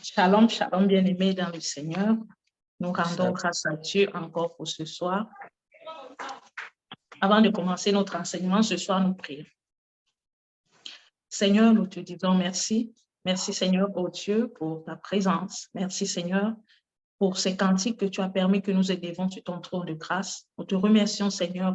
Shalom, shalom, bien-aimés dans le Seigneur. Nous rendons grâce à Dieu encore pour ce soir. Avant de commencer notre enseignement, ce soir, nous prions. Seigneur, nous te disons merci. Merci, Seigneur, oh Dieu, pour ta présence. Merci, Seigneur, pour ces cantiques que tu as permis que nous élevons sur ton trône de grâce. Nous te remercions, Seigneur,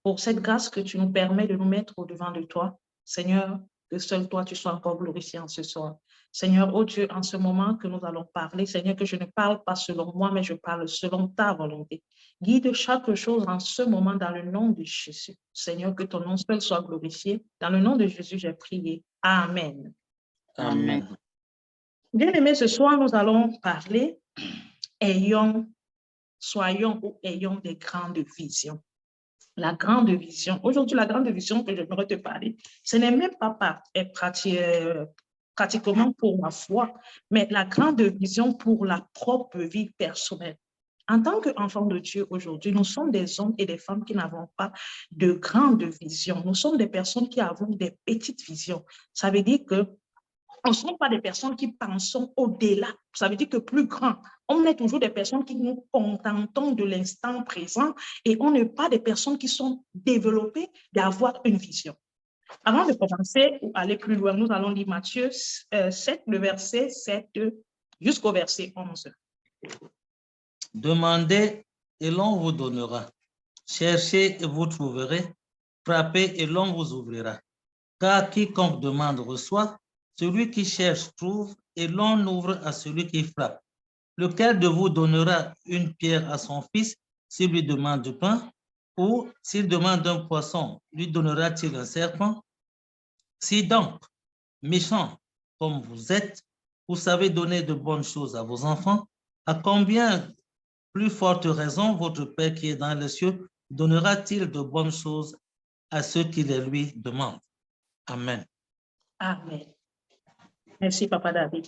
pour cette grâce que tu nous permets de nous mettre au-devant de toi. Seigneur, que seul toi, tu sois encore glorifié en ce soir. Seigneur, oh Dieu, en ce moment que nous allons parler, Seigneur, que je ne parle pas selon moi, mais je parle selon ta volonté. Guide chaque chose en ce moment dans le nom de Jésus. Seigneur, que ton nom seul soit glorifié. Dans le nom de Jésus, j'ai prié. Amen. Amen. Bien-aimés, ce soir, nous allons parler, soyons ou ayons des grandes visions. La grande vision. Aujourd'hui, la grande vision que j'aimerais te parler, ce n'est même pas pratiquement pour ma foi, mais la grande vision pour la propre vie personnelle. En tant qu'enfants de Dieu aujourd'hui, nous sommes des hommes et des femmes qui n'avons pas de grande vision. Nous sommes des personnes qui avons des petites visions. Ça veut dire que on ne sont pas des personnes qui pensons au-delà. Ça veut dire que plus grand. On est toujours des personnes qui nous contentons de l'instant présent et on n'est pas des personnes qui sont développées d'avoir une vision. Avant de commencer ou aller plus loin, nous allons lire Matthieu 7, le verset 7 jusqu'au verset 11. Demandez et l'on vous donnera. Cherchez et vous trouverez. Frappez et l'on vous ouvrira. Car quiconque demande reçoit. Celui qui cherche trouve et l'on ouvre à celui qui frappe. Lequel de vous donnera une pierre à son fils s'il lui demande du pain? Ou s'il demande un poisson, lui donnera-t-il un serpent? Si donc, méchants comme vous êtes, vous savez donner de bonnes choses à vos enfants, à combien plus forte raison votre Père qui est dans les cieux donnera-t-il de bonnes choses à ceux qui les lui demandent? Amen. Amen. Merci, Papa David.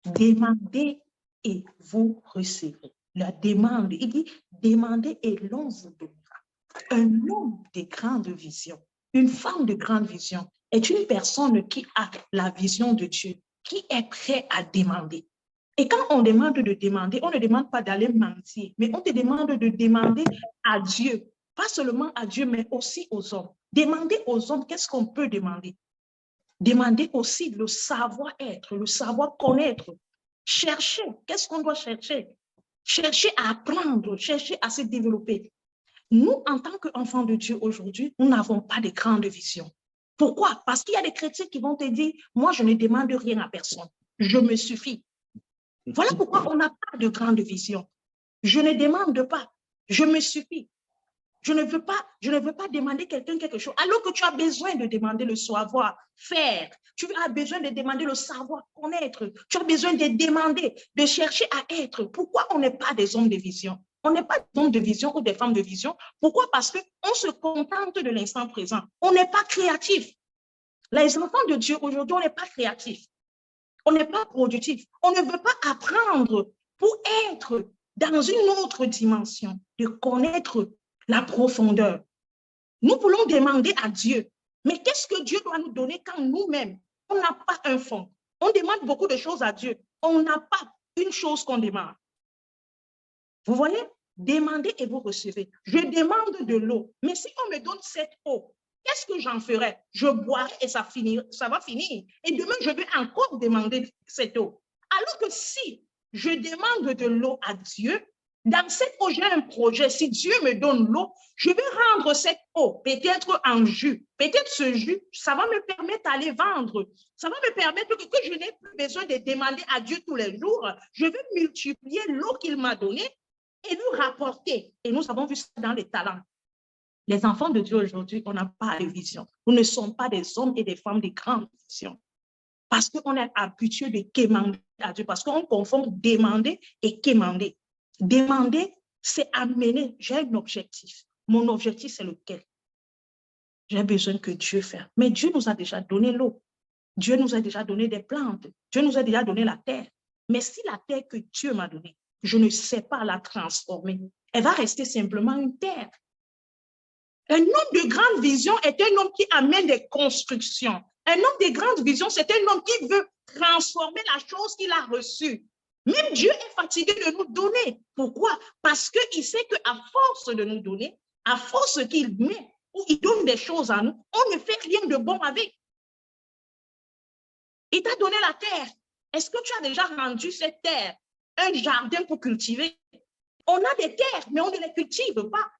Demandez et vous recevrez. La demande, il dit, demandez et l'on vous donnera. Un homme de grande vision, une femme de grande vision est une personne qui a la vision de Dieu, qui est prêt à demander. Et quand on demande de demander, on ne demande pas d'aller mentir, mais on te demande de demander à Dieu, pas seulement à Dieu, mais aussi aux hommes. Demander aux hommes, qu'est-ce qu'on peut demander? Demander aussi le savoir-être, le savoir-connaître. Chercher, qu'est-ce qu'on doit chercher? Chercher à apprendre, chercher à se développer. Nous, en tant qu'enfants de Dieu aujourd'hui, nous n'avons pas de grande vision. Pourquoi? Parce qu'il y a des chrétiens qui vont te dire, moi, je ne demande rien à personne. Je me suffis. Voilà pourquoi on n'a pas de grande vision. Je ne demande pas. Je me suffis. Je ne veux pas demander quelqu'un quelque chose. Alors que tu as besoin de demander le savoir-faire. Tu as besoin de demander le savoir-connaître. Tu as besoin de demander, de chercher à être. Pourquoi on n'est pas des hommes de vision? On n'est pas des hommes de vision ou des femmes de vision. Pourquoi? Parce qu'on se contente de l'instant présent. On n'est pas créatif. Les enfants de Dieu, aujourd'hui, on n'est pas créatif. On n'est pas productif. On ne veut pas apprendre pour être dans une autre dimension, de connaître la profondeur. Nous voulons demander à Dieu, mais qu'est-ce que Dieu doit nous donner quand nous-mêmes, on n'a pas un fond? On demande beaucoup de choses à Dieu. On n'a pas une chose qu'on demande. Vous voyez? Demandez et vous recevez. Je demande de l'eau, mais si on me donne cette eau, qu'est-ce que j'en ferai? Je boirai et ça va finir. Et demain, je vais encore demander cette eau. Alors que si je demande de l'eau à Dieu, dans cette eau, j'ai un projet. Si Dieu me donne l'eau, je vais rendre cette eau, peut-être en jus. Peut-être ce jus, ça va me permettre d'aller vendre. Ça va me permettre que je n'ai plus besoin de demander à Dieu tous les jours. Je vais multiplier l'eau qu'il m'a donnée et lui rapporter. Et nous avons vu ça dans les talents. Les enfants de Dieu aujourd'hui, on n'a pas de vision. Nous ne sommes pas des hommes et des femmes de grande vision. Parce qu'on est habitué de quémander à Dieu. Parce qu'on confond demander et quémander. Demander, c'est amener, j'ai un objectif. Mon objectif, c'est lequel? J'ai besoin que Dieu fasse. Mais Dieu nous a déjà donné l'eau. Dieu nous a déjà donné des plantes. Dieu nous a déjà donné la terre. Mais si la terre que Dieu m'a donnée, je ne sais pas la transformer, elle va rester simplement une terre. Un homme de grande vision est un homme qui amène des constructions. Un homme de grande vision, c'est un homme qui veut transformer la chose qu'il a reçue. Même Dieu est fatigué de nous donner. Pourquoi? Parce qu'il sait qu'à force de nous donner, à force qu'il met ou il donne des choses à nous, on ne fait rien de bon avec. Il t'a donné la terre. Est-ce que tu as déjà rendu cette terre un jardin pour cultiver? On a des terres, mais on ne les cultive pas.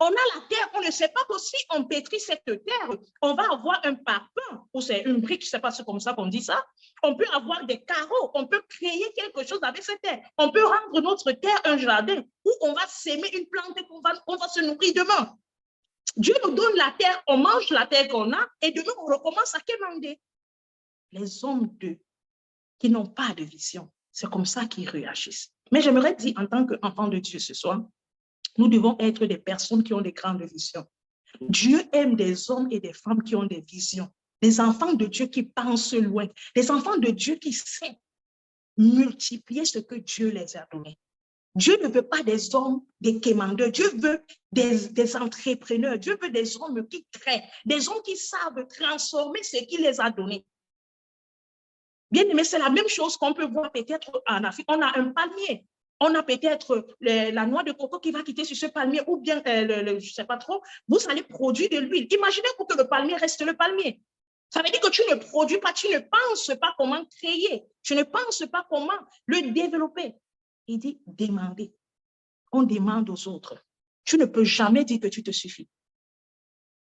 On a la terre, on ne sait pas que si on pétrit cette terre, on va avoir un parpaing, ou c'est une brique, je ne sais pas si c'est comme ça qu'on dit ça. On peut avoir des carreaux, on peut créer quelque chose avec cette terre. On peut rendre notre terre un jardin où on va s'aimer une plante et qu'on va se nourrir demain. Dieu nous donne la terre, on mange la terre qu'on a et demain on recommence à quémander. Les hommes qui n'ont pas de vision, c'est comme ça qu'ils réagissent. Mais j'aimerais dire en tant qu'enfant de Dieu ce soir, nous devons être des personnes qui ont des grandes visions. Dieu aime des hommes et des femmes qui ont des visions, des enfants de Dieu qui pensent loin, des enfants de Dieu qui savent multiplier ce que Dieu les a donné. Dieu ne veut pas des hommes, des quémandeurs. Dieu veut des entrepreneurs. Dieu veut des hommes qui créent, des hommes qui savent transformer ce qu'il les a donné. Bien aimé, c'est la même chose qu'on peut voir peut-être en Afrique. On a un palmier. On a peut-être la noix de coco qui va quitter sur ce palmier ou bien, je ne sais pas trop, vous allez produire de l'huile. Imaginez pour que le palmier reste le palmier. Ça veut dire que tu ne produis pas, tu ne penses pas comment créer, tu ne penses pas comment le développer. Il dit demander. On demande aux autres. Tu ne peux jamais dire que tu te suffis.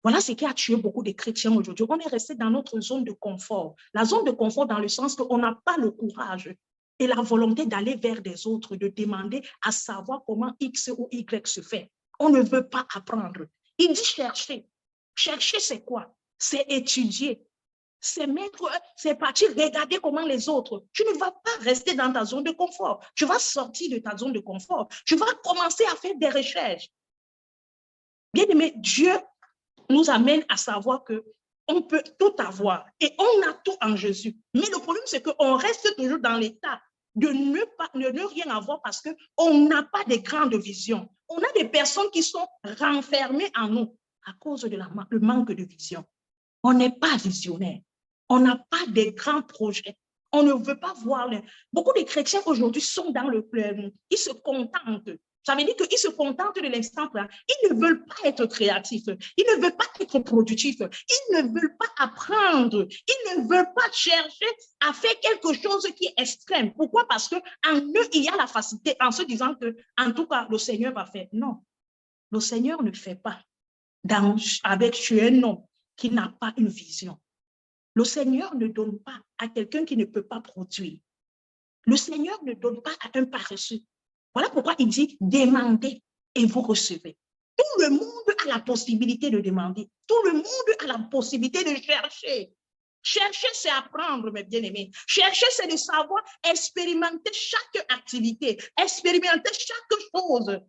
Voilà ce qui a tué beaucoup de chrétiens aujourd'hui. On est resté dans notre zone de confort. La zone de confort dans le sens qu'on n'a pas le courage et la volonté d'aller vers des autres, de demander à savoir comment X ou Y se fait. On ne veut pas apprendre. Il dit chercher. Chercher, c'est quoi? C'est étudier. C'est partir regarder comment les autres. Tu ne vas pas rester dans ta zone de confort. Tu vas sortir de ta zone de confort. Tu vas commencer à faire des recherches. Bien aimé, Dieu nous amène à savoir qu'on peut tout avoir et on a tout en Jésus. Mais le problème, c'est qu'on reste toujours dans l'état de ne rien avoir parce qu'on n'a pas de grandes visions. On a des personnes qui sont renfermées en nous à cause de le manque de vision. On n'est pas visionnaire. On n'a pas de grands projets. On ne veut pas voir. Beaucoup de chrétiens aujourd'hui sont dans le plein. Ils se contentent. Ça veut dire qu'ils se contentent de l'instant. Ils ne veulent pas être créatifs. Ils ne veulent pas être productifs. Ils ne veulent pas apprendre. Ils ne veulent pas chercher à faire quelque chose qui est extrême. Pourquoi? Parce qu'en eux, il y a la facilité en se disant que, en tout cas, le Seigneur va faire. Non, le Seigneur ne fait pas avec tu un homme qui n'a pas une vision. Le Seigneur ne donne pas à quelqu'un qui ne peut pas produire. Le Seigneur ne donne pas à un paresseux. Voilà pourquoi il dit, demandez et vous recevez. Tout le monde a la possibilité de demander. Tout le monde a la possibilité de chercher. Chercher, c'est apprendre, mes bien-aimés. Chercher, c'est de savoir expérimenter chaque activité, expérimenter chaque chose.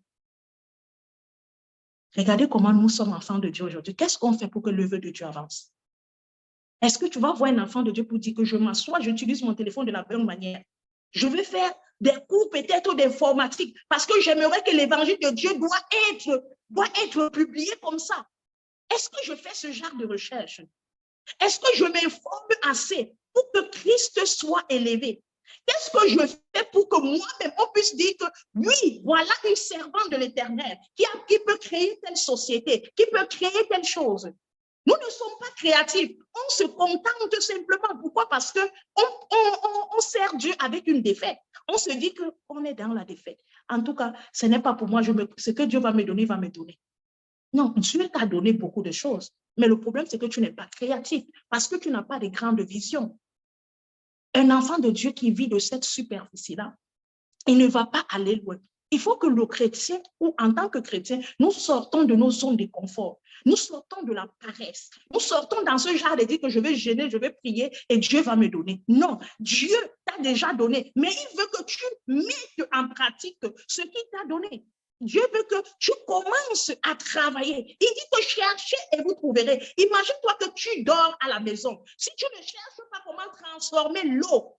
Regardez comment nous sommes enfants de Dieu aujourd'hui. Qu'est-ce qu'on fait pour que l'œuvre de Dieu avance? Est-ce que tu vas voir un enfant de Dieu pour dire que je m'assois, j'utilise mon téléphone de la bonne manière? Je vais faire des cours peut-être d'informatique parce que j'aimerais que l'évangile de Dieu doit être publié comme ça. Est-ce que je fais ce genre de recherche? Est-ce que je m'informe assez pour que Christ soit élevé? Qu'est-ce que je fais pour que moi-même, on puisse dire que oui, voilà une servante de l'Éternel qui peut créer telle société, qui peut créer telle chose. Nous ne sommes pas créatifs. On se contente simplement. Pourquoi? Parce qu'on sert Dieu avec une défaite. On se dit qu'on est dans la défaite. En tout cas, ce n'est pas pour moi. Ce que Dieu va me donner, il va me donner. Non, Dieu t'a donné beaucoup de choses. Mais le problème, c'est que tu n'es pas créatif parce que tu n'as pas de grande vision. Un enfant de Dieu qui vit de cette superficie-là, il ne va pas aller loin. Il faut que le chrétien, ou en tant que chrétien, nous sortons de nos zones de confort. Nous sortons de la paresse. Nous sortons dans ce genre de dire que je vais gêner, je vais prier et Dieu va me donner. Non, Dieu t'a déjà donné, mais il veut que tu mettes en pratique ce qu'il t'a donné. Dieu veut que tu commences à travailler. Il dit que cherchez et vous trouverez. Imagine-toi que tu dors à la maison. Si tu ne cherches pas comment transformer l'eau,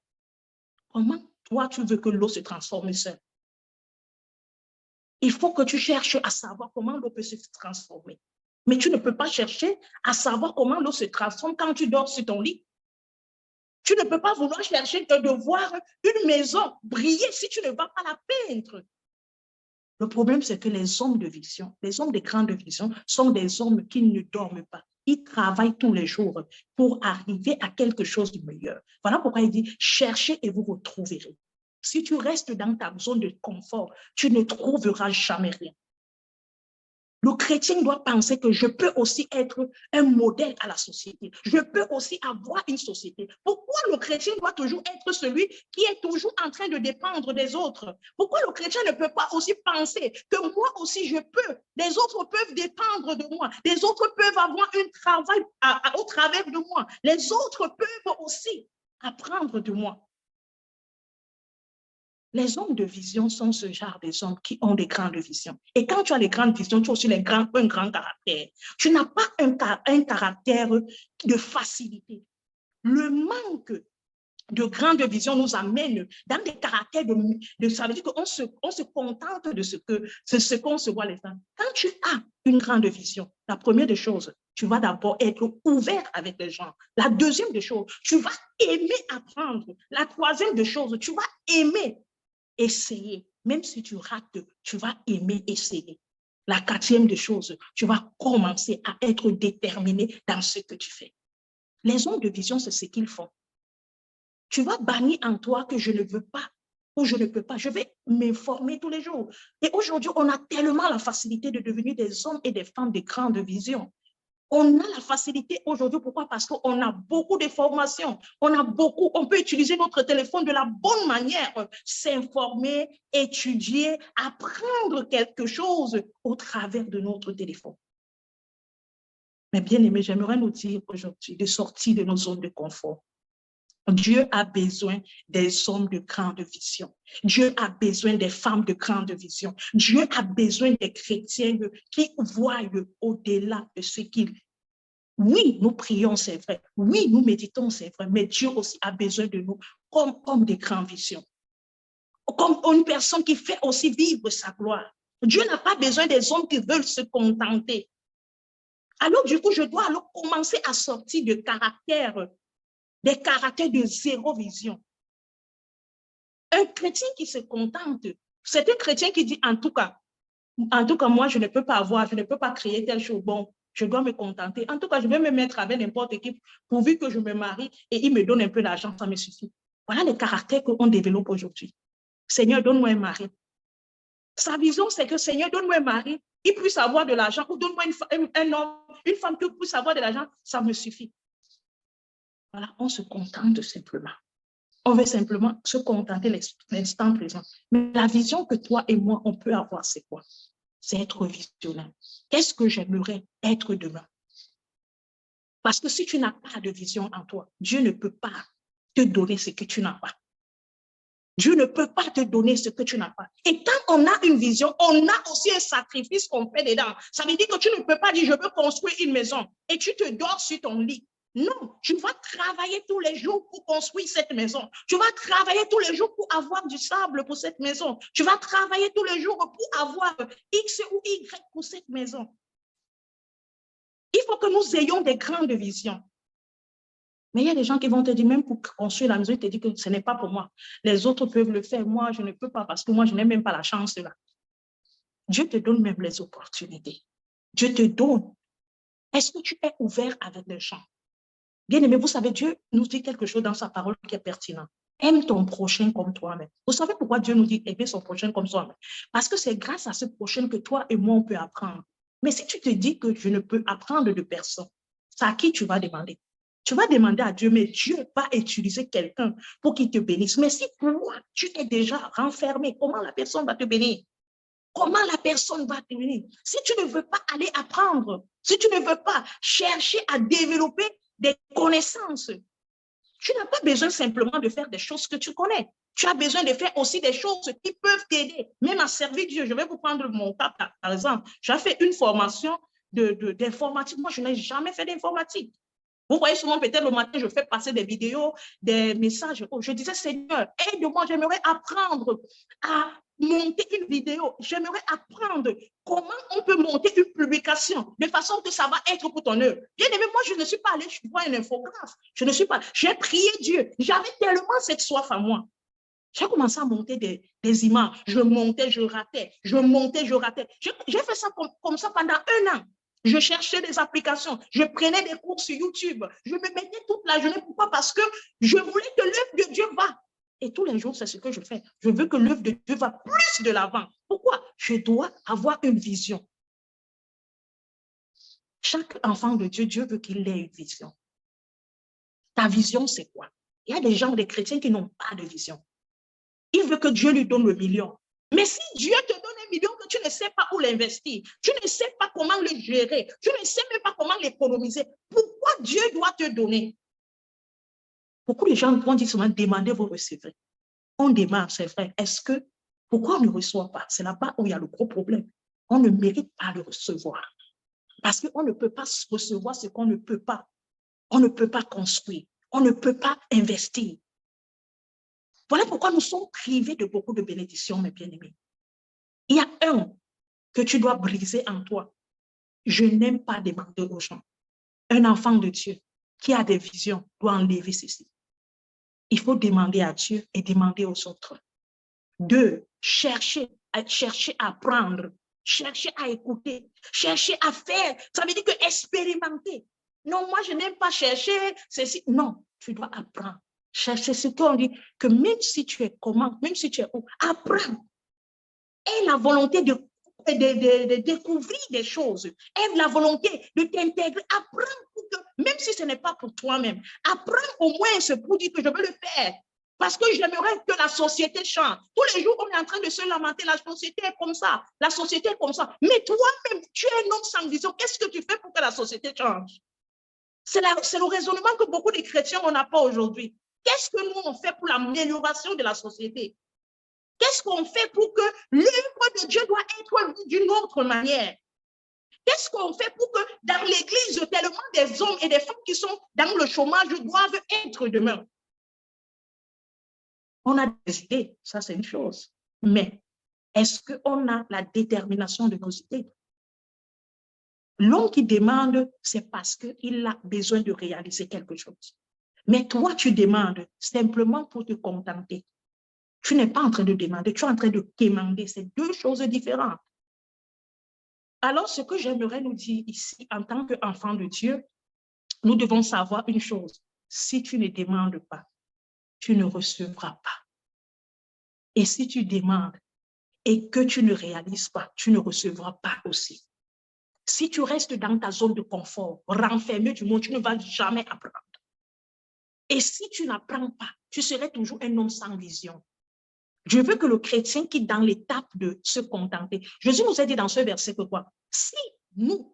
comment toi tu veux que l'eau se transforme seule? Il faut que tu cherches à savoir comment l'eau peut se transformer. Mais tu ne peux pas chercher à savoir comment l'eau se transforme quand tu dors sur ton lit. Tu ne peux pas vouloir chercher de voir une maison briller si tu ne vas pas la peindre. Le problème, c'est que les hommes de vision, les hommes de grande vision sont des hommes qui ne dorment pas. Ils travaillent tous les jours pour arriver à quelque chose de meilleur. Voilà pourquoi il dit, cherchez et vous retrouverez. Si tu restes dans ta zone de confort, tu ne trouveras jamais rien. Le chrétien doit penser que je peux aussi être un modèle à la société. Je peux aussi avoir une société. Pourquoi le chrétien doit toujours être celui qui est toujours en train de dépendre des autres? Pourquoi le chrétien ne peut pas aussi penser que moi aussi je peux? Les autres peuvent dépendre de moi. Les autres peuvent avoir un travail au travers de moi. Les autres peuvent aussi apprendre de moi. Les hommes de vision sont ce genre des hommes qui ont des grandes visions. Et quand tu as les grandes visions, tu as aussi un grand caractère. Tu n'as pas un caractère de facilité. Le manque de grande vision nous amène dans des caractères ça veut dire qu'on se contente de ce qu'on se voit les femmes. Quand tu as une grande vision, la première des choses, tu vas d'abord être ouvert avec les gens. La deuxième des choses, tu vas aimer apprendre. La troisième des choses, tu vas aimer essayer. Même si tu rates, tu vas aimer essayer. La quatrième des choses, tu vas commencer à être déterminé dans ce que tu fais. Les hommes de vision, c'est ce qu'ils font. Tu vas bannir en toi que je ne veux pas ou je ne peux pas. Je vais m'informer tous les jours. Et aujourd'hui, on a tellement la facilité de devenir des hommes et des femmes de grande vision. On a la facilité aujourd'hui. Pourquoi? Parce qu'on a beaucoup de formations. On peut utiliser notre téléphone de la bonne manière, s'informer, étudier, apprendre quelque chose au travers de notre téléphone. Mais bien aimé, j'aimerais nous dire aujourd'hui de sortir de nos zones de confort. Dieu a besoin des hommes de grande vision. Dieu a besoin des femmes de grande vision. Dieu a besoin des chrétiens qui voient au-delà de ce qu'ils. Oui, nous prions, c'est vrai. Oui, nous méditons, c'est vrai. Mais Dieu aussi a besoin de nous comme des grandes visions. Comme une personne qui fait aussi vivre sa gloire. Dieu n'a pas besoin des hommes qui veulent se contenter. Alors, du coup, je dois alors commencer à sortir des caractères de zéro vision. Un chrétien qui se contente, c'est un chrétien qui dit, en tout cas, moi, je ne peux pas créer telle chose. Bon, je dois me contenter. En tout cas, je vais me mettre avec n'importe qui, pourvu que je me marie et il me donne un peu d'argent, ça me suffit. Voilà les caractères qu'on développe aujourd'hui. Seigneur, donne-moi un mari. Sa vision, c'est que Seigneur, donne-moi un mari, il puisse avoir de l'argent, ou donne-moi un homme, une femme qui puisse avoir de l'argent, ça me suffit. Voilà, on se contente simplement. On veut simplement se contenter l'instant présent. Mais la vision que toi et moi, on peut avoir, c'est quoi? C'est être visionnaire. Qu'est-ce que j'aimerais être demain? Parce que si tu n'as pas de vision en toi, Dieu ne peut pas te donner ce que tu n'as pas. Dieu ne peut pas te donner ce que tu n'as pas. Et quand on a une vision, on a aussi un sacrifice qu'on fait dedans. Ça veut dire que tu ne peux pas dire, je veux construire une maison et tu te dors sur ton lit. Non, tu vas travailler tous les jours pour construire cette maison. Tu vas travailler tous les jours pour avoir du sable pour cette maison. Tu vas travailler tous les jours pour avoir X ou Y pour cette maison. Il faut que nous ayons des grandes visions. Mais il y a des gens qui vont te dire, même pour construire la maison, ils te disent que ce n'est pas pour moi. Les autres peuvent le faire. Moi, je ne peux pas parce que moi, je n'ai même pas la chance là. Dieu te donne même les opportunités. Dieu te donne. Est-ce que tu es ouvert avec les gens? Bien aimé, vous savez, Dieu nous dit quelque chose dans sa parole qui est pertinent. Aime ton prochain comme toi-même. Vous savez pourquoi Dieu nous dit aimer son prochain comme soi-même? Parce que c'est grâce à ce prochain que toi et moi, on peut apprendre. Mais si tu te dis que je ne peux apprendre de personne, c'est à qui tu vas demander? Tu vas demander à Dieu, mais Dieu va utiliser quelqu'un pour qu'il te bénisse. Mais si toi, tu es déjà renfermé, comment la personne va te bénir? Comment la personne va te bénir? Si tu ne veux pas aller apprendre, si tu ne veux pas chercher à développer des connaissances, tu n'as pas besoin simplement de faire des choses que tu connais. Tu as besoin de faire aussi des choses qui peuvent t'aider, même à servir Dieu. Je vais vous prendre mon cas, par exemple. J'ai fait une formation d'informatique. Moi, je n'ai jamais fait d'informatique. Vous voyez souvent, peut-être le matin, je fais passer des vidéos, des messages. Je disais, Seigneur, aide-moi, j'aimerais apprendre à monter une vidéo. J'aimerais apprendre comment on peut monter une publication de façon que ça va être pour ton œuvre. Bien aimé, moi, je ne suis pas allée voir un infographe. Je ne suis pas. J'ai prié Dieu. J'avais tellement cette soif à moi. J'ai commencé à monter des images. Je montais, je ratais. Je montais, je ratais. J'ai fait ça comme ça pendant 1 an. Je cherchais des applications. Je prenais des cours sur YouTube. Je me mettais toute la journée. Pourquoi? Parce que je voulais que l'œuvre de Dieu va. Et tous les jours, c'est ce que je fais. Je veux que l'œuvre de Dieu va plus de l'avant. Pourquoi? Je dois avoir une vision. Chaque enfant de Dieu, Dieu veut qu'il ait une vision. Ta vision, c'est quoi? Il y a des gens, des chrétiens qui n'ont pas de vision. Il veut que Dieu lui donne le million. Mais si Dieu te donne 1 million, que tu ne sais pas où l'investir, tu ne sais pas comment le gérer, tu ne sais même pas comment l'économiser, pourquoi Dieu doit te donner? Beaucoup de gens vont dire souvent, demandez, vous recevrez. On demande, c'est vrai. Est-ce que, pourquoi on ne reçoit pas? C'est là-bas où il y a le gros problème. On ne mérite pas de recevoir. Parce qu'on ne peut pas recevoir ce qu'on ne peut pas. On ne peut pas construire. On ne peut pas investir. Voilà pourquoi nous sommes privés de beaucoup de bénédictions, mes bien-aimés. Il y a un que tu dois briser en toi. Je n'aime pas demander aux gens. Un enfant de Dieu qui a des visions doit enlever ceci. Il faut demander à Dieu et demander aux autres. 2, chercher à apprendre, chercher à écouter, chercher à faire. Ça veut dire que expérimenter. Non, moi, je n'aime pas chercher ceci. Non, tu dois apprendre. Chercher ce qu'on dit, que même si tu es comment, même si tu es où, apprends. Aie la volonté de découvrir des choses. Aie la volonté de t'intégrer. Apprends, même si ce n'est pas pour toi-même. Apprends au moins ce pour dire que je veux le faire. Parce que j'aimerais que la société change. Tous les jours, on est en train de se lamenter. La société est comme ça. La société est comme ça. Mais toi-même, tu es un homme sans vision. Qu'est-ce que tu fais pour que la société change? C'est le raisonnement que beaucoup de chrétiens n'ont pas aujourd'hui. Qu'est-ce que nous, on fait pour l'amélioration de la société? Qu'est-ce qu'on fait pour que l'œuvre de Dieu doit être vue d'une autre manière? Qu'est-ce qu'on fait pour que dans l'Église, tellement des hommes et des femmes qui sont dans le chômage doivent être demain? On a des idées, ça c'est une chose. Mais est-ce qu'on a la détermination de nos idées? L'homme qui demande, c'est parce qu'il a besoin de réaliser quelque chose. Mais toi, tu demandes simplement pour te contenter. Tu n'es pas en train de demander, tu es en train de quémander. C'est 2 choses différentes. Alors, ce que j'aimerais nous dire ici, en tant qu'enfants de Dieu, nous devons savoir une chose. Si tu ne demandes pas, tu ne recevras pas. Et si tu demandes et que tu ne réalises pas, tu ne recevras pas aussi. Si tu restes dans ta zone de confort, renfermé du monde, tu ne vas jamais apprendre. Et si tu n'apprends pas, tu serais toujours un homme sans vision. Je veux que le chrétien qui est dans l'étape de se contenter, Jésus nous a dit dans ce verset que quoi? Si nous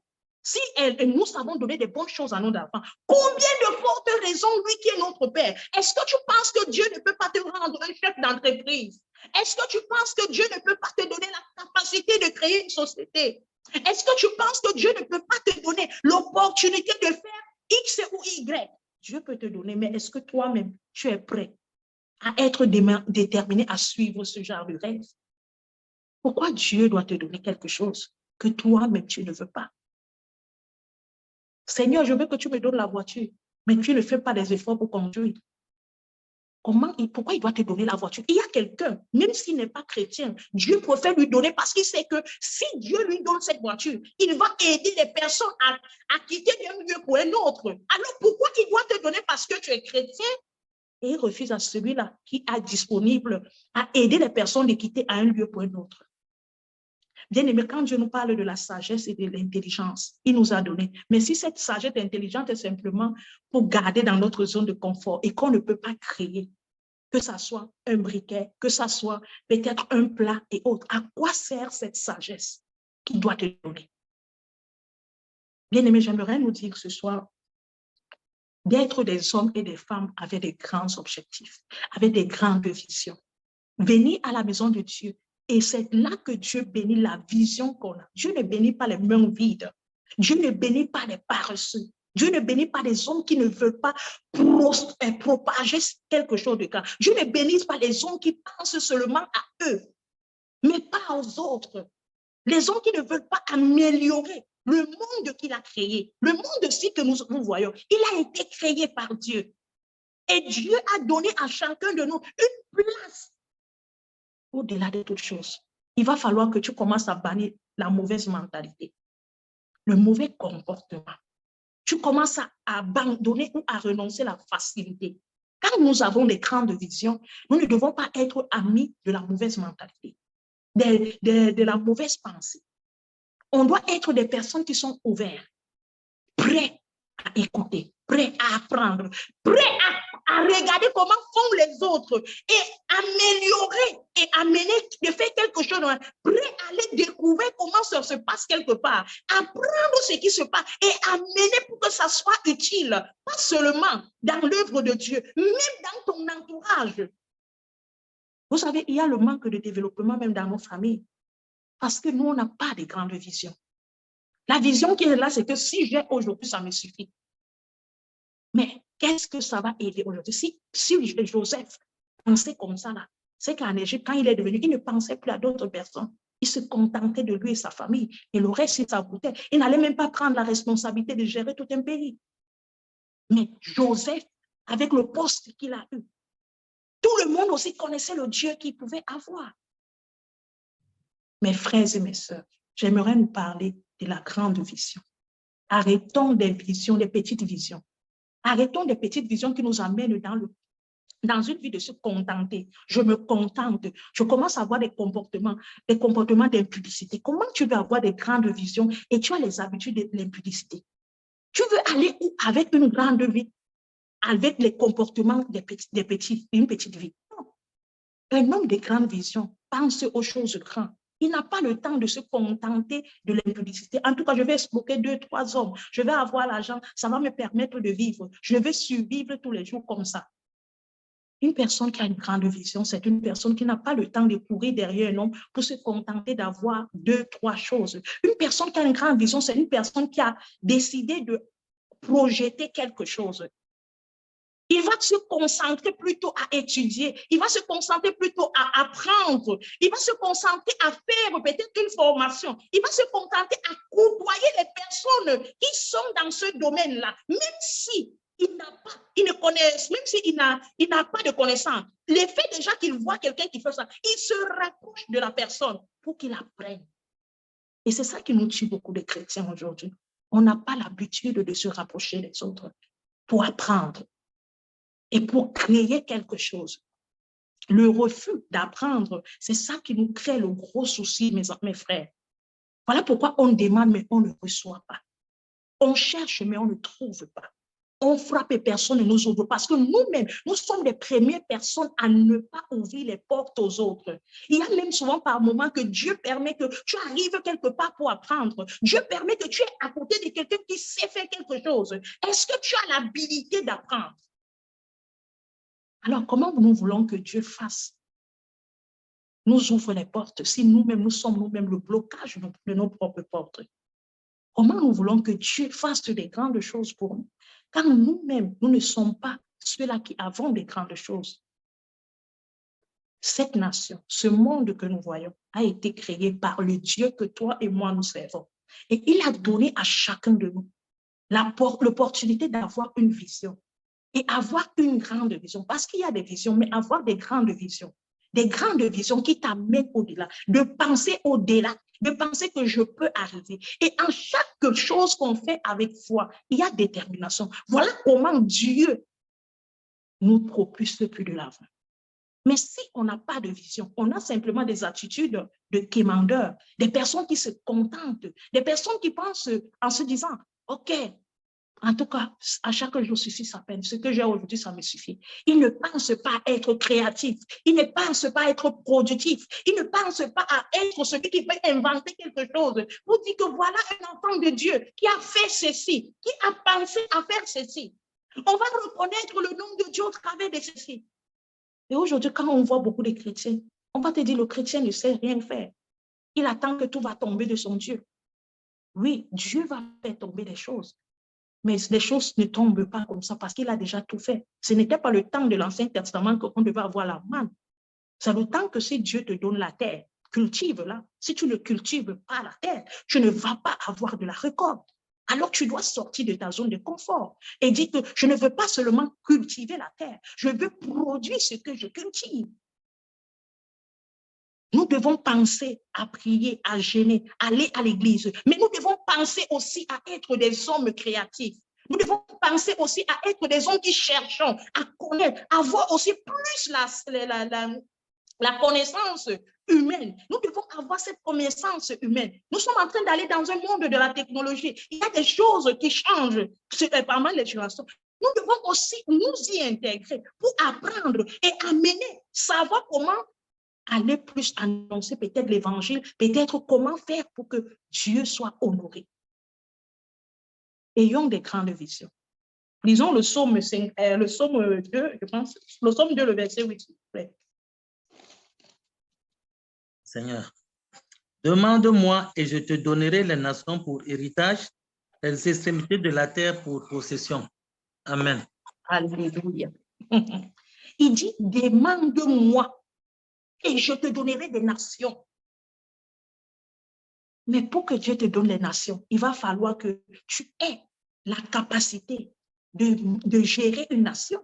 savons donner des bonnes choses à nos enfants, combien de fortes raisons, lui qui est notre Père? Est-ce que tu penses que Dieu ne peut pas te rendre un chef d'entreprise? Est-ce que tu penses que Dieu ne peut pas te donner la capacité de créer une société? Est-ce que tu penses que Dieu ne peut pas te donner l'opportunité de faire X ou Y? Dieu peut te donner, mais est-ce que toi-même, tu es prêt à être déterminé à suivre ce genre de rêve? Pourquoi Dieu doit te donner quelque chose que toi-même, tu ne veux pas? Seigneur, je veux que tu me donnes la voiture, mais tu ne fais pas des efforts pour conduire. Pourquoi il doit te donner la voiture? Il y a quelqu'un, même s'il n'est pas chrétien, Dieu préfère lui donner parce qu'il sait que si Dieu lui donne cette voiture, il va aider les personnes à quitter d'un lieu pour un autre. Alors pourquoi il doit te donner parce que tu es chrétien? Et il refuse à celui-là qui est disponible à aider les personnes de quitter un lieu pour un autre. Bien aimé, quand Dieu nous parle de la sagesse et de l'intelligence, il nous a donné. Mais si cette sagesse intelligente est simplement pour garder dans notre zone de confort et qu'on ne peut pas créer, que ça soit un briquet, que ça soit peut-être un plat et autres, à quoi sert cette sagesse qu'il doit te donner? Bien aimé, j'aimerais nous dire ce soir d'être des hommes et des femmes avec des grands objectifs, avec des grandes visions. Venir à la maison de Dieu. Et c'est là que Dieu bénit la vision qu'on a. Dieu ne bénit pas les mains vides. Dieu ne bénit pas les paresseux. Dieu ne bénit pas les hommes qui ne veulent pas propager quelque chose de grave. Dieu ne bénit pas les hommes qui pensent seulement à eux. mais pas aux autres. Les hommes qui ne veulent pas améliorer le monde qu'il a créé, le monde aussi que nous voyons, il a été créé par Dieu. Et Dieu a donné à chacun de nous une place au-delà de toutes choses. Il va falloir que tu commences à bannir la mauvaise mentalité, le mauvais comportement. Tu commences à abandonner ou à renoncer à la facilité. Quand nous avons des grandes visions, nous ne devons pas être amis de la mauvaise mentalité, de la mauvaise pensée. On doit être des personnes qui sont ouvertes, prêts à écouter, prêts à apprendre, prêts à regarder comment font les autres et améliorer et amener, de faire quelque chose, prêts à aller découvrir comment ça se passe quelque part, apprendre ce qui se passe et amener pour que ça soit utile, pas seulement dans l'œuvre de Dieu, même dans ton entourage. Vous savez, il y a le manque de développement même dans nos familles, parce que nous, on n'a pas de grandes visions. La vision qui est là, c'est que si j'ai aujourd'hui, ça me suffit. Mais qu'est-ce que ça va aider aujourd'hui? Si Joseph pensait comme ça, là, c'est qu'en Égypte, quand il est devenu, il ne pensait plus à d'autres personnes. Il se contentait de lui et sa famille. Et le reste, il s'aboutait. Il n'allait même pas prendre la responsabilité de gérer tout un pays. Mais Joseph, avec le poste qu'il a eu, tout le monde aussi connaissait le Dieu qu'il pouvait avoir. Mes frères et mes sœurs, j'aimerais nous parler de la grande vision. Arrêtons des visions, des petites visions. Arrêtons des petites visions qui nous amènent dans une vie de se contenter. Je me contente. Je commence à avoir des comportements d'impudicité. Comment tu veux avoir des grandes visions et tu as les habitudes de l'impudicité? Tu veux aller où avec une grande vie, avec les comportements d'une petite vie? Non. Un homme de grande vision pense aux choses grandes. Il n'a pas le temps de se contenter de l'impudicité. En tout cas, je vais exploiter 2, 3 hommes. Je vais avoir l'argent. Ça va me permettre de vivre. Je vais survivre tous les jours comme ça. Une personne qui a une grande vision, c'est une personne qui n'a pas le temps de courir derrière un homme pour se contenter d'avoir 2, 3 choses. Une personne qui a une grande vision, c'est une personne qui a décidé de projeter quelque chose. Il va se concentrer plutôt à étudier. Il va se concentrer plutôt à apprendre. Il va se concentrer à faire peut-être une formation. Il va se contenter à côtoyer les personnes qui sont dans ce domaine-là, même si il ne connaît, même s'il n'a pas de connaissance. L'effet déjà qu'il voit quelqu'un qui fait ça, il se rapproche de la personne pour qu'il apprenne. Et c'est ça qui nous tue beaucoup de chrétiens aujourd'hui. On n'a pas l'habitude de se rapprocher des autres pour apprendre et pour créer quelque chose. Le refus d'apprendre, c'est ça qui nous crée le gros souci, mes frères. Voilà pourquoi on demande, mais on ne reçoit pas. On cherche, mais on ne trouve pas. On frappe et personne ne nous ouvre parce que nous-mêmes, nous sommes les premières personnes à ne pas ouvrir les portes aux autres. Il y a même souvent par moments que Dieu permet que tu arrives quelque part pour apprendre. Dieu permet que tu es à côté de quelqu'un qui sait faire quelque chose. Est-ce que tu as l'habilité d'apprendre? Alors, comment nous voulons que Dieu fasse? Nous ouvre les portes si nous-mêmes, nous sommes nous-mêmes le blocage de nos propres portes. Comment nous voulons que Dieu fasse des grandes choses pour nous? Quand nous-mêmes, nous ne sommes pas ceux-là qui avons des grandes choses. Cette nation, ce monde que nous voyons, a été créé par le Dieu que toi et moi nous servons. Et il a donné à chacun de nous l'opportunité d'avoir une vision et avoir une grande vision. Parce qu'il y a des visions, mais avoir des grandes visions. Des grandes visions qui t'amènent au-delà, de penser au-delà, de penser que je peux arriver. Et en chaque chose qu'on fait avec foi, il y a détermination. Voilà comment Dieu nous propulse plus de l'avant. Mais si on n'a pas de vision, on a simplement des attitudes de quémandeurs, des personnes qui se contentent, des personnes qui pensent en se disant, OK, en tout cas, à chaque jour suffit sa peine. Ce que j'ai aujourd'hui, ça me suffit. Il ne pense pas à être créatif. Il ne pense pas à être productif. Il ne pense pas à être celui qui peut inventer quelque chose. Vous dites que voilà un enfant de Dieu qui a fait ceci, qui a pensé à faire ceci. On va reconnaître le nom de Dieu au travers de ceci. Et aujourd'hui, quand on voit beaucoup de chrétiens, on va te dire le chrétien ne sait rien faire. Il attend que tout va tomber de son Dieu. Oui, Dieu va faire tomber des choses. Mais les choses ne tombent pas comme ça parce qu'il a déjà tout fait. Ce n'était pas le temps de l'Ancien Testament qu'on devait avoir la manne. C'est le temps que si Dieu te donne la terre, cultive-la. Si tu ne cultives pas la terre, tu ne vas pas avoir de la récolte. Alors, tu dois sortir de ta zone de confort et dire que je ne veux pas seulement cultiver la terre, je veux produire ce que je cultive. Nous devons penser à prier, à jeûner, aller à l'église, mais nous devons penser aussi à être des hommes créatifs. Nous devons penser aussi à être des hommes qui cherchent à connaître, à avoir aussi plus la connaissance humaine. Nous devons avoir cette connaissance humaine. Nous sommes en train d'aller dans un monde de la technologie. Il y a des choses qui changent pendant les générations. Nous devons aussi nous y intégrer pour apprendre et amener, savoir comment aller plus annoncer peut-être l'évangile, peut-être comment faire pour que Dieu soit honoré. Ayons des grandes visions. Lisons le psaume 5, le psaume 2, je pense, le psaume 2, le verset 8, s'il vous plaît. Seigneur, demande-moi et je te donnerai les nations pour héritage, les extrémités de la terre pour possession. Amen. Alléluia. Il dit, demande-moi et je te donnerai des nations. Mais pour que Dieu te donne les nations, il va falloir que tu aies la capacité de gérer une nation.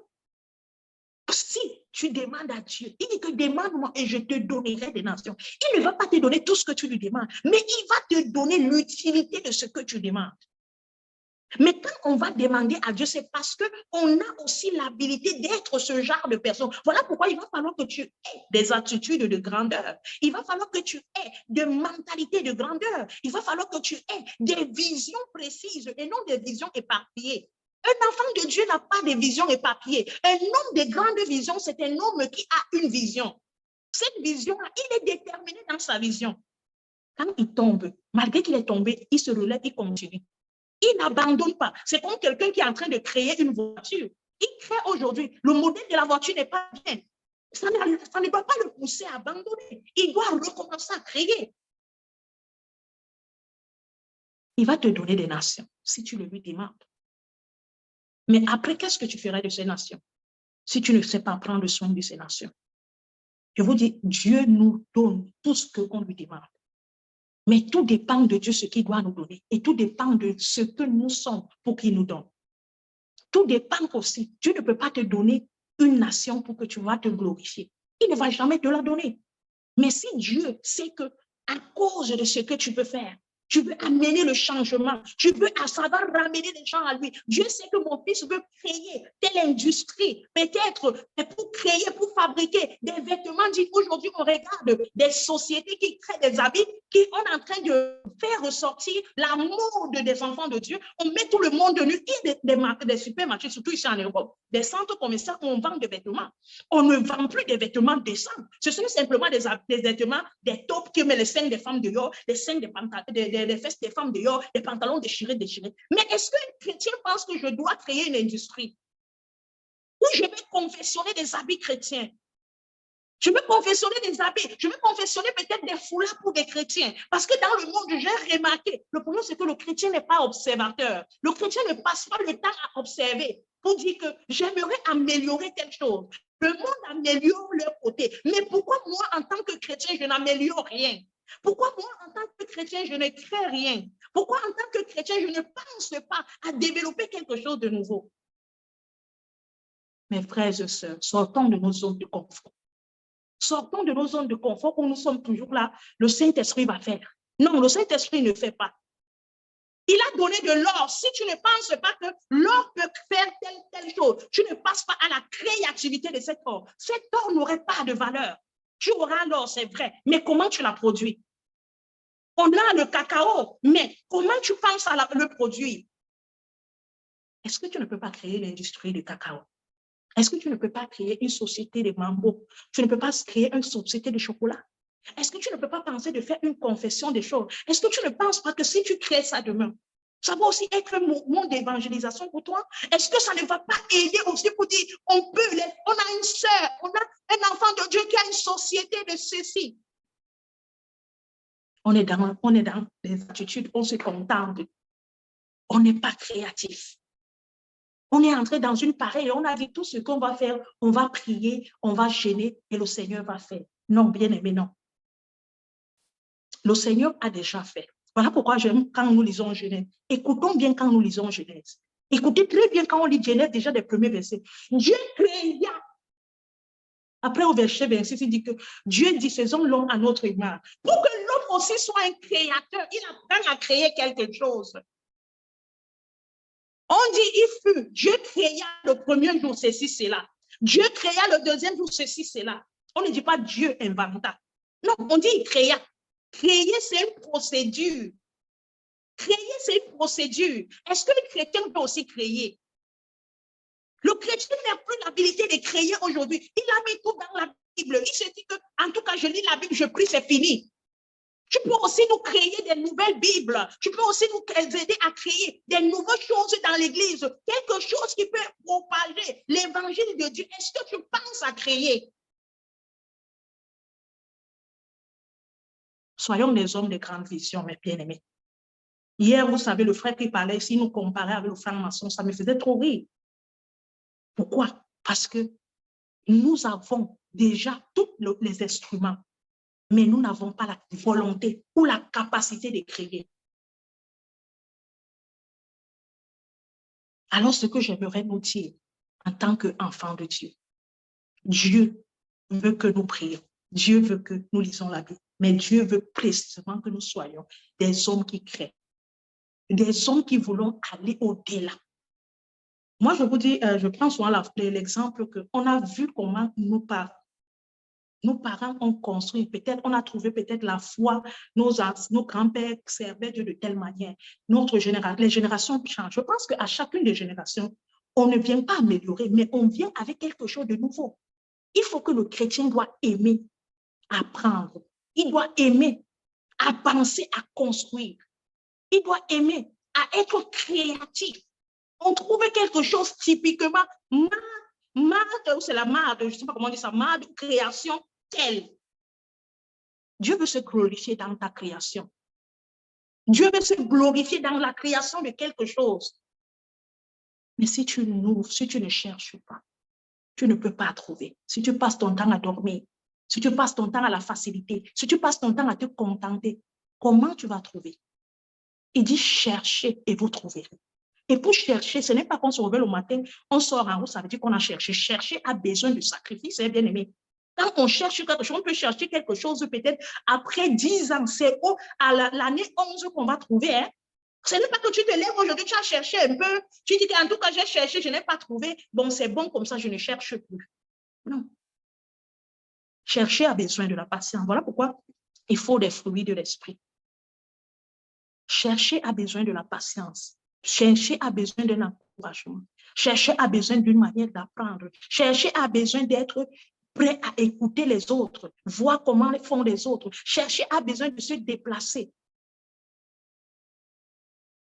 Si tu demandes à Dieu, il dit que demande-moi et je te donnerai des nations. Il ne va pas te donner tout ce que tu lui demandes, mais il va te donner l'utilité de ce que tu demandes. Mais quand on va demander à Dieu, c'est parce qu'on a aussi l'habilité d'être ce genre de personne. Voilà pourquoi il va falloir que tu aies des attitudes de grandeur. Il va falloir que tu aies des mentalités de grandeur. Il va falloir que tu aies des visions précises et non des visions éparpillées. Un enfant de Dieu n'a pas de vision éparpillée. Un homme de grande vision, c'est un homme qui a une vision. Cette vision-là, il est déterminé dans sa vision. Quand il tombe, malgré qu'il est tombé, il se relève, il continue. Il n'abandonne pas. C'est comme quelqu'un qui est en train de créer une voiture. Il crée aujourd'hui. Le modèle de la voiture n'est pas bien. Ça ne doit pas le pousser à abandonner. Il doit recommencer à créer. Il va te donner des nations si tu le lui demandes. Mais après, qu'est-ce que tu ferais de ces nations si tu ne sais pas prendre soin de ces nations? Je vous dis, Dieu nous donne tout ce qu'on lui demande. Mais tout dépend de Dieu, ce qu'il doit nous donner. Et tout dépend de ce que nous sommes pour qu'il nous donne. Tout dépend aussi. Dieu ne peut pas te donner une nation pour que tu vas te glorifier. Il ne va jamais te la donner. Mais si Dieu sait que à cause de ce que tu peux faire, tu veux amener le changement, tu veux savoir ramener les gens à lui. Dieu sait que mon fils veut créer telle industrie, peut-être pour créer, pour fabriquer des vêtements. Aujourd'hui, on regarde des sociétés qui créent des habits, qui sont en train de faire ressortir la mode des enfants de Dieu. On met tout le monde nu. Il y a des supermarchés, surtout ici en Europe, des centres commerciaux où on vend des vêtements. On ne vend plus des vêtements décents. Ce sont simplement des vêtements, des tops qui mettent les seins des femmes dehors, les seins des fesses des femmes dehors, des pantalons déchirés. Mais est-ce qu'un chrétien pense que je dois créer une industrie où je vais confectionner des habits chrétiens? Je veux confectionner des habits, je veux confectionner peut-être des foulards pour des chrétiens. Parce que dans le monde, j'ai remarqué, le problème c'est que le chrétien n'est pas observateur. Le chrétien ne passe pas le temps à observer pour dire que j'aimerais améliorer telle chose. Le monde améliore leur côté. Mais pourquoi moi, en tant que chrétien, je n'améliore rien? Pourquoi moi, en tant que chrétien, je ne crée rien? Pourquoi en tant que chrétien, je ne pense pas à développer quelque chose de nouveau? Mes frères et sœurs, sortons de nos zones de confort. Sortons de nos zones de confort où nous sommes toujours là. Le Saint-Esprit va faire. Non, le Saint-Esprit ne fait pas. Il a donné de l'or. Si tu ne penses pas que l'or peut faire telle chose, tu ne passes pas à la créativité de cet or. Cet or n'aurait pas de valeur. Tu auras l'or, c'est vrai, mais comment tu l'as produit? On a le cacao, mais comment tu penses à le produire? Est-ce que tu ne peux pas créer l'industrie du cacao? Est-ce que tu ne peux pas créer une société de mambo? Tu ne peux pas créer une société de chocolat? Est-ce que tu ne peux pas penser de faire une confession des choses? Est-ce que tu ne penses pas que si tu crées ça demain, ça va aussi être un mouvement d'évangélisation pour toi? Est-ce que ça ne va pas aider aussi pour dire, on a une sœur, on a un enfant de Dieu qui a une société de ceci? On est dans des attitudes, on se contente. On n'est pas créatif. On est entré dans une pareille, on a dit tout ce qu'on va faire, on va prier, on va gêner et le Seigneur va faire. Non, bien aimé, non. Le Seigneur a déjà fait. Voilà pourquoi j'aime quand nous lisons Genèse. Écoutons bien quand nous lisons Genèse. Écoutez très bien quand on lit Genèse, déjà des premiers versets. Dieu créa. Après, au verset 26, il dit que Dieu dit, faisons l'homme à notre image. Pour que l'homme aussi soit un créateur, il apprend à créer quelque chose. On dit, il fut, Dieu créa le premier jour, ceci, cela. Dieu créa le deuxième jour, ceci, cela. On ne dit pas Dieu inventa. Non, on dit il créa. Créer, c'est une procédure. Créer, c'est une procédure. Est-ce que le chrétien peut aussi créer? Le chrétien n'a plus l'habilité de créer aujourd'hui. Il a mis tout dans la Bible. Il se dit que, en tout cas, je lis la Bible, je prie, c'est fini. Tu peux aussi nous créer des nouvelles Bibles. Tu peux aussi nous aider à créer des nouvelles choses dans l'Église. Quelque chose qui peut propager l'évangile de Dieu. Est-ce que tu penses à créer? Soyons des hommes de grande vision, mes bien-aimés. Hier, vous savez, le frère qui parlait, s'il nous comparait avec le frère maçon, ça me faisait trop rire. Pourquoi? Parce que nous avons déjà tous les instruments, mais nous n'avons pas la volonté ou la capacité de créer. Alors, ce que j'aimerais nous dire en tant qu'enfants de Dieu, Dieu veut que nous prions. Dieu veut que nous lisons la Bible. Mais Dieu veut précisément que nous soyons des hommes qui créent. Des hommes qui voulons aller au-delà. Moi, je vous dis, je prends souvent l'exemple qu'on a vu comment nos parents ont construit. Peut-être, on a trouvé peut-être la foi. Nos grands-pères servaient Dieu de telle manière. Les générations changent. Je pense qu'à chacune des générations, on ne vient pas améliorer, mais on vient avec quelque chose de nouveau. Il faut que le chrétien doit aimer apprendre. Il doit aimer à penser, à construire. Il doit aimer à être créatif. On trouve quelque chose typiquement marde, c'est la marde, je ne sais pas comment on dit ça, marde, création telle. Dieu veut se glorifier dans ta création. Dieu veut se glorifier dans la création de quelque chose. Mais si tu n'ouvres, si tu ne cherches pas, tu ne peux pas trouver. Si tu passes ton temps à dormir, si tu passes ton temps à la facilité, si tu passes ton temps à te contenter, comment tu vas trouver? Il dit cherchez et vous trouverez. Et pour chercher, ce n'est pas qu'on se réveille le matin, on sort en haut, ça veut dire qu'on a cherché. Chercher a besoin de sacrifice, c'est bien aimé. Quand on cherche quelque chose, on peut chercher quelque chose peut-être après 10 ans. C'est à l'année 11 qu'on va trouver. Hein? Ce n'est pas que tu te lèves aujourd'hui, tu as cherché un peu, tu dis qu'en tout cas, j'ai cherché, je n'ai pas trouvé. Bon, c'est bon comme ça, je ne cherche plus. Non. Chercher a besoin de la patience. Voilà pourquoi il faut des fruits de l'esprit. Chercher a besoin de la patience. Chercher a besoin d'un encouragement. Chercher a besoin d'une manière d'apprendre. Chercher a besoin d'être prêt à écouter les autres, voir comment font les autres. Chercher a besoin de se déplacer.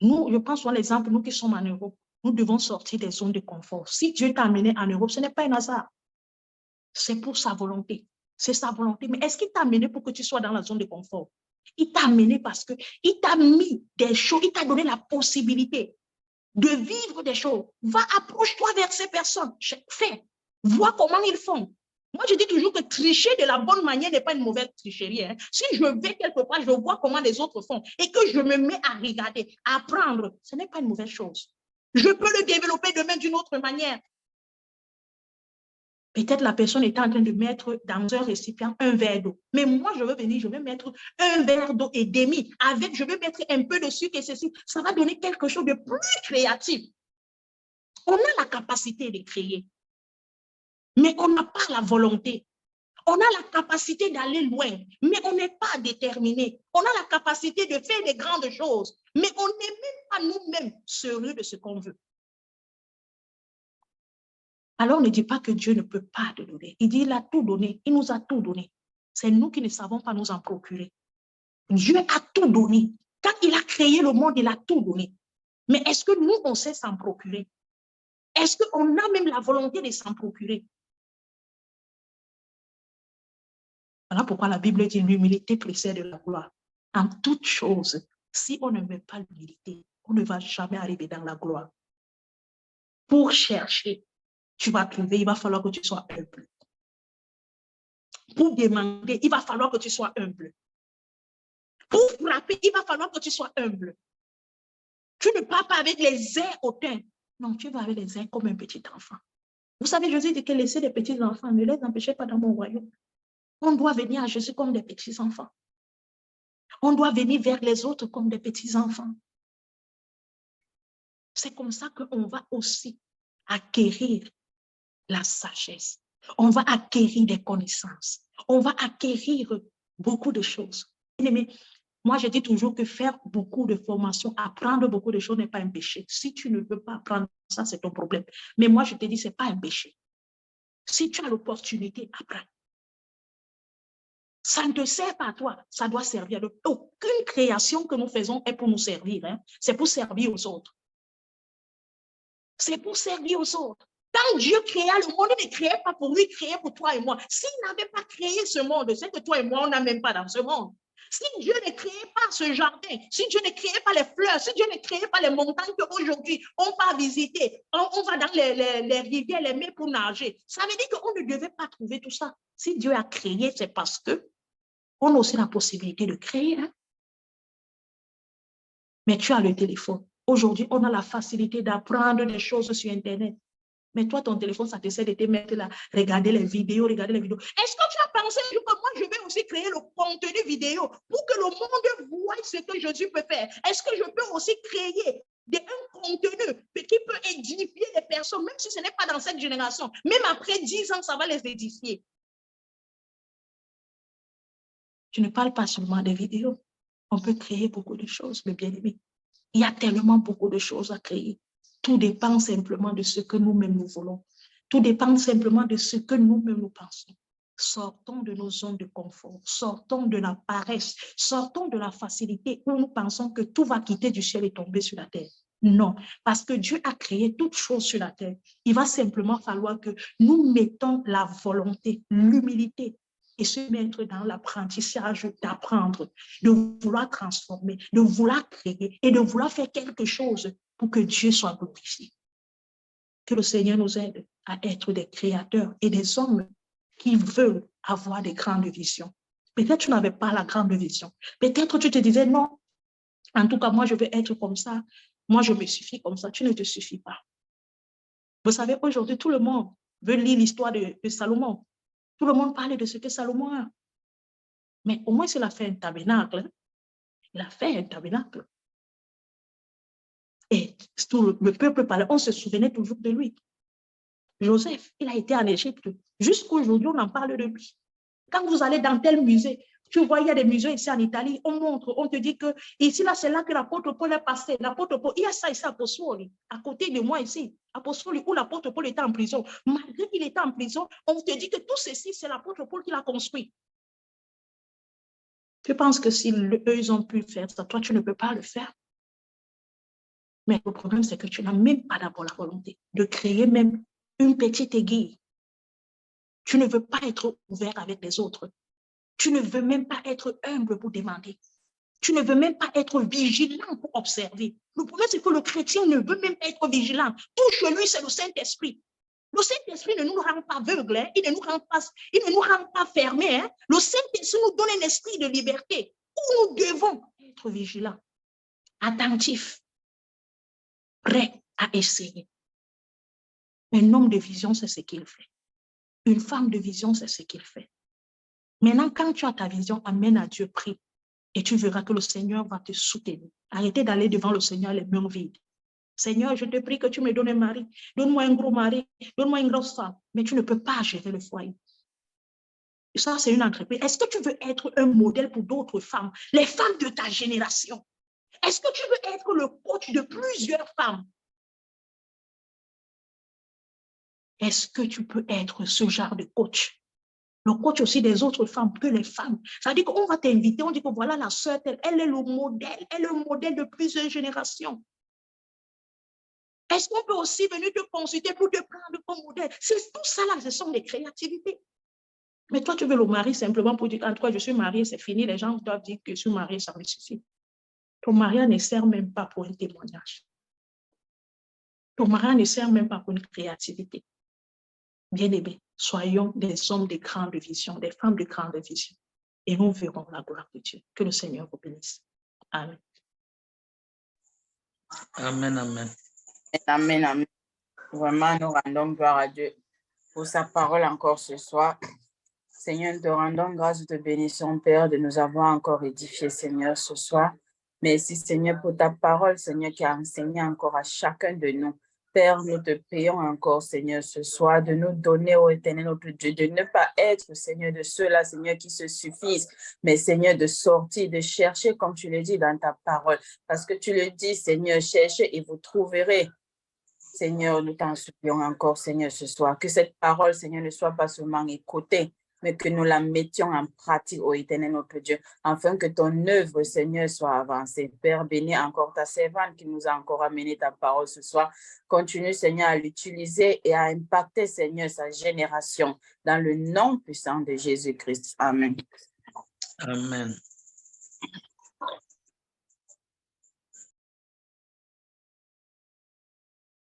Nous, je prends souvent l'exemple, nous qui sommes en Europe, nous devons sortir des zones de confort. Si Dieu t'a amené en Europe, ce n'est pas un hasard. C'est pour sa volonté. C'est sa volonté. Mais est-ce qu'il t'a amené pour que tu sois dans la zone de confort? Il t'a amené parce qu'il t'a mis des choses, il t'a donné la possibilité de vivre des choses. Va, approche-toi vers ces personnes. Fais. Vois comment ils font. Moi, je dis toujours que tricher de la bonne manière n'est pas une mauvaise tricherie. Hein. Si je vais quelque part, je vois comment les autres font et que je me mets à regarder, à apprendre, ce n'est pas une mauvaise chose. Je peux le développer demain d'une autre manière. Peut-être la personne est en train de mettre dans un récipient un verre d'eau. Mais moi, je veux venir, je vais mettre un verre d'eau et demi. Avec, je vais mettre un peu de sucre et ceci. Ça va donner quelque chose de plus créatif. On a la capacité de créer, mais on n'a pas la volonté. On a la capacité d'aller loin, mais on n'est pas déterminé. On a la capacité de faire des grandes choses, mais on n'est même pas nous-mêmes sérieux de ce qu'on veut. Alors, ne dit pas que Dieu ne peut pas te donner. Il dit, il a tout donné. Il nous a tout donné. C'est nous qui ne savons pas nous en procurer. Dieu a tout donné. Quand il a créé le monde, il a tout donné. Mais est-ce que nous, on sait s'en procurer? Est-ce qu'on a même la volonté de s'en procurer? Voilà pourquoi la Bible dit l'humilité précède la gloire. En toute chose, si on ne met pas l'humilité, on ne va jamais arriver dans la gloire. Pour chercher, tu vas trouver, il va falloir que tu sois humble. Pour demander, il va falloir que tu sois humble. Pour frapper, il va falloir que tu sois humble. Tu ne pars pas avec les airs hautains. Non, tu vas avec les airs comme un petit enfant. Vous savez, Jésus dit que laisser les petits enfants, ne les empêchez pas dans mon royaume. On doit venir à Jésus comme des petits enfants. On doit venir vers les autres comme des petits enfants. C'est comme ça qu'on va aussi acquérir la sagesse. On va acquérir des connaissances. On va acquérir beaucoup de choses. Mais moi, je dis toujours que faire beaucoup de formations, apprendre beaucoup de choses n'est pas un péché. Si tu ne veux pas apprendre ça, c'est ton problème. Mais moi, je te dis, ce n'est pas un péché. Si tu as l'opportunité, apprends. Ça ne te sert pas à toi, ça doit servir. Aucune création que nous faisons est pour nous servir. Hein. C'est pour servir aux autres. C'est pour servir aux autres. Quand Dieu créa le monde, il ne créait pas pour lui, il créait pour toi et moi. S'il n'avait pas créé ce monde, c'est que toi et moi, on n'a même pas dans ce monde. Si Dieu ne créait pas ce jardin, si Dieu ne créait pas les fleurs, si Dieu ne créait pas les montagnes qu'aujourd'hui on va visiter, on va dans les rivières, les mers pour nager, ça veut dire qu'on ne devait pas trouver tout ça. Si Dieu a créé, c'est parce que on a aussi la possibilité de créer. Hein? Mais tu as le téléphone. Aujourd'hui, on a la facilité d'apprendre des choses sur Internet. Mais toi, ton téléphone, ça te sert de te mettre là, regarder les vidéos. Est-ce que tu as pensé que moi, je vais aussi créer le contenu vidéo pour que le monde voie ce que Jésus peut faire? Est-ce que je peux aussi créer un contenu qui peut édifier les personnes, même si ce n'est pas dans cette génération? Même après 10 ans, ça va les édifier. Je ne parle pas seulement des vidéos. On peut créer beaucoup de choses, mes bien-aimés. Il y a tellement beaucoup de choses à créer. Tout dépend simplement de ce que nous-mêmes nous voulons. Tout dépend simplement de ce que nous-mêmes nous pensons. Sortons de nos zones de confort, sortons de la paresse, sortons de la facilité où nous pensons que tout va quitter du ciel et tomber sur la terre. Non, parce que Dieu a créé toutes choses sur la terre. Il va simplement falloir que nous mettons la volonté, l'humilité, et se mettre dans l'apprentissage d'apprendre, de vouloir transformer, de vouloir créer et de vouloir faire quelque chose pour que Dieu soit glorifié. Que le Seigneur nous aide à être des créateurs et des hommes qui veulent avoir des grandes visions. Peut-être tu n'avais pas la grande vision. Peut-être tu te disais non, en tout cas moi je veux être comme ça, moi je me suffis comme ça. Tu ne te suffis pas. Vous savez, aujourd'hui tout le monde veut lire l'histoire de Salomon. Tout le monde parle de ce que Salomon a. Mais au moins, il a fait un tabernacle. Hein? Il a fait un tabernacle. Et tout le peuple parlait, on se souvenait toujours de lui. Joseph, il a été en Égypte. Jusqu'aujourd'hui, on en parle de lui. Quand vous allez dans tel musée, tu vois, il y a des musées ici en Italie, on montre, on te dit que ici, là, c'est là que l'apôtre Paul est passé. L'apôtre Paul, il y a ça ici à Apostoli, à côté de moi ici, Apostoli, où l'apôtre Paul était en prison. Malgré qu'il était en prison, on te dit que tout ceci, c'est l'apôtre Paul qui l'a construit. Tu penses que si eux, ils ont pu faire ça, toi, tu ne peux pas le faire. Mais le problème, c'est que tu n'as même pas d'abord la volonté de créer même une petite aiguille. Tu ne veux pas être ouvert avec les autres. Tu ne veux même pas être humble pour demander. Tu ne veux même pas être vigilant pour observer. Le problème, c'est que le chrétien ne veut même pas être vigilant. Tout chez lui, c'est le Saint-Esprit. Le Saint-Esprit ne nous rend pas aveugles, hein? Il ne nous rend pas fermés. Hein? Le Saint-Esprit nous donne un esprit de liberté où nous devons être vigilants, attentifs, prêts à essayer. Un homme de vision, c'est ce qu'il fait. Une femme de vision, c'est ce qu'il fait. Maintenant, quand tu as ta vision, amène à Dieu, prie. Et tu verras que le Seigneur va te soutenir. Arrêtez d'aller devant le Seigneur les mains vides. Seigneur, je te prie que tu me donnes un mari. Donne-moi un gros mari. Donne-moi une grosse femme. Mais tu ne peux pas gérer le foyer. Ça, c'est une entreprise. Est-ce que tu veux être un modèle pour d'autres femmes, les femmes de ta génération? Est-ce que tu veux être le coach de plusieurs femmes? Est-ce que tu peux être ce genre de coach? Le coach aussi des autres femmes que les femmes. Ça veut dire qu'on va t'inviter, on dit que voilà la sœur, elle est le modèle de plusieurs générations. Est-ce qu'on peut aussi venir te consulter pour te prendre comme modèle? C'est tout ça là, ce sont des créativités. Mais toi, tu veux le mari simplement pour dire, en tout cas, je suis mariée, c'est fini, les gens doivent dire que je suis mariée, ça me suffit. Ton mariage ne sert même pas pour un témoignage. Ton mariage ne sert même pas pour une créativité. Bien-aimés, soyons des hommes de grande vision, des femmes de grande vision. et nous verrons la gloire de Dieu. Que le Seigneur vous bénisse. Amen. Amen, amen. Amen, amen. Vraiment, nous rendons gloire à Dieu pour sa parole encore ce soir. Seigneur, nous te rendons grâce, nous te bénissons, Père, de nous avoir encore édifié, Seigneur, ce soir. Merci, Seigneur, pour ta parole, Seigneur, qui a enseigné encore à chacun de nous. Père, nous te prions encore, Seigneur, ce soir, de nous donner, ô Éternel, notre Dieu, de ne pas être, Seigneur, de ceux-là, Seigneur, qui se suffisent, mais, Seigneur, de sortir, de chercher, comme tu le dis dans ta parole. Parce que tu le dis, Seigneur, cherchez et vous trouverez. Seigneur, nous t'en supplions encore, Seigneur, ce soir. Que cette parole, Seigneur, ne soit pas seulement écoutée, mais que nous la mettions en pratique, ô Éternel, notre Dieu, afin que ton œuvre, Seigneur, soit avancée. Père, bénis encore ta servante qui nous a encore amené ta parole ce soir. Continue, Seigneur, à l'utiliser et à impacter, Seigneur, sa génération dans le nom puissant de Jésus-Christ. Amen. Amen.